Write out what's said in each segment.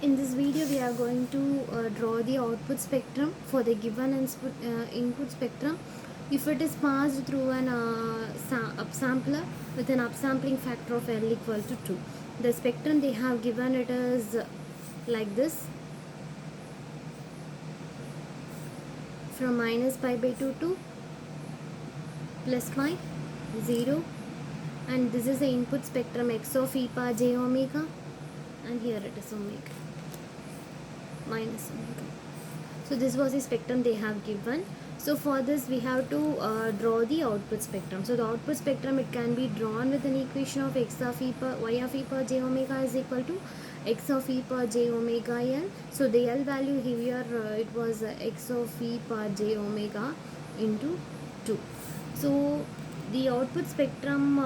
In this video we are going to draw the output spectrum for the given input spectrum if it is passed through an upsampler with an upsampling factor of L equal to 2. The spectrum they have given it is like this, from minus pi by 2 to plus pi 0, and this is the input spectrum x of e power j omega, and here it is omega minus omega. So this was the spectrum they have given. So for this we have to draw the output spectrum. So the output spectrum, it can be drawn with an equation of x of e power y of e power j omega is equal to x of e power j omega L. So the L value here it was x of e power j omega into 2. So the output spectrum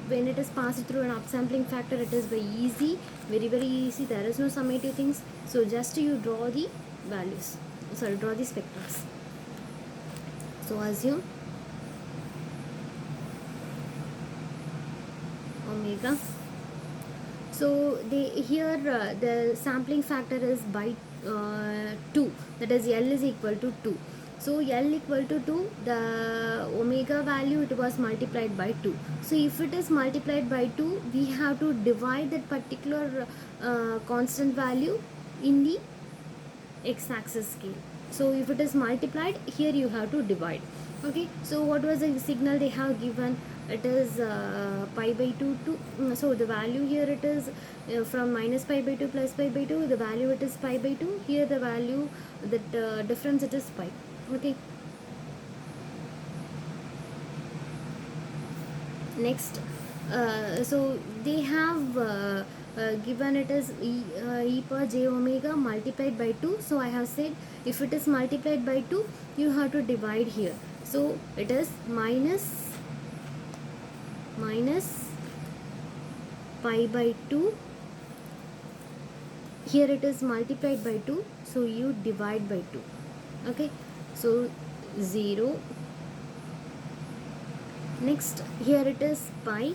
when it is passed through an upsampling factor, it is very easy, very easy. There is no summative things. So just you draw the values, draw the spectrums. So assume omega. So here the sampling factor is by 2, that is L is equal to 2. So L equal to 2, the omega value it was multiplied by 2. So if it is multiplied by 2, we have to divide that particular constant value in the x-axis scale. So if it is multiplied, here you have to divide. Okay, so what was the signal they have given? It is pi by 2 to so the value here it is from minus pi by 2 plus pi by 2, the value it is pi by 2. Here the value, that difference, it is pi. Okay, next so they have given it as e power j omega multiplied by 2. So I have said if it is multiplied by 2, you have to divide here. So it is minus pi by 2. Here it is multiplied by 2, so you divide by 2. Okay, so 0. Next here it is pi,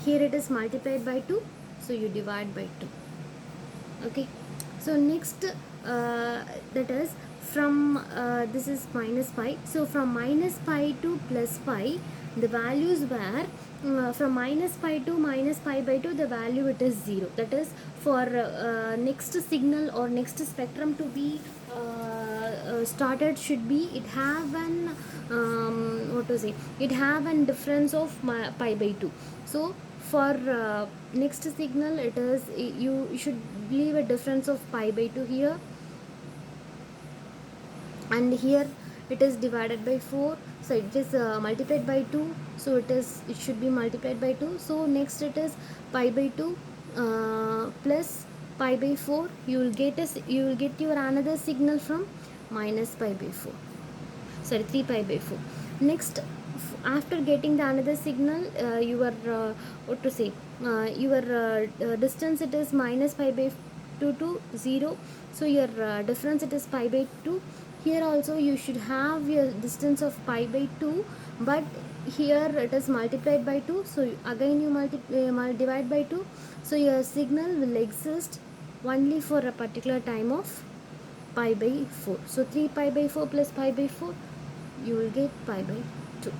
here it is multiplied by 2, so you divide by 2. Okay, so next that is from this is minus pi. So from minus pi to plus pi, the values were from minus pi to minus pi by 2, the value it is 0. That is for next signal or next spectrum to be started, should be it have an what to say, it have an difference of pi by 2. So for next signal, it is you should leave a difference of pi by 2 here, and here it is divided by 4. So it is multiplied by 2, so it should be multiplied by 2. So next it is pi by 2 plus pi by 4. You will get your another signal from minus pi by 4, 3 pi by 4. Next, after getting the another signal, your what to say, your distance, it is minus pi by 2 to 0. So your difference, it is pi by 2. Here also you should have your distance of pi by 2, but here it is multiplied by 2, so again you divide by 2. So your signal will exist only for a particular time of pi by 4. So 3 pi by 4 plus pi by 4, you will get pi by 2.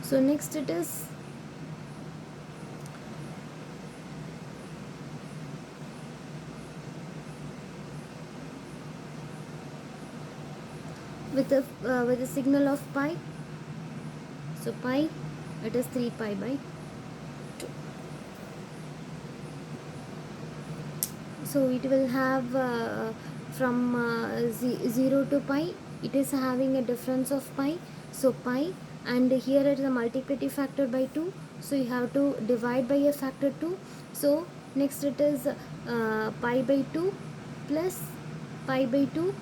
So next it is with a signal of pi. So pi, it is 3 pi by 2. So it will have from 0 to pi, it is having a difference of pi. So pi, and here it is a multiplicative factor by 2, so you have to divide by a factor 2. So next it is pi by 2 plus pi by 2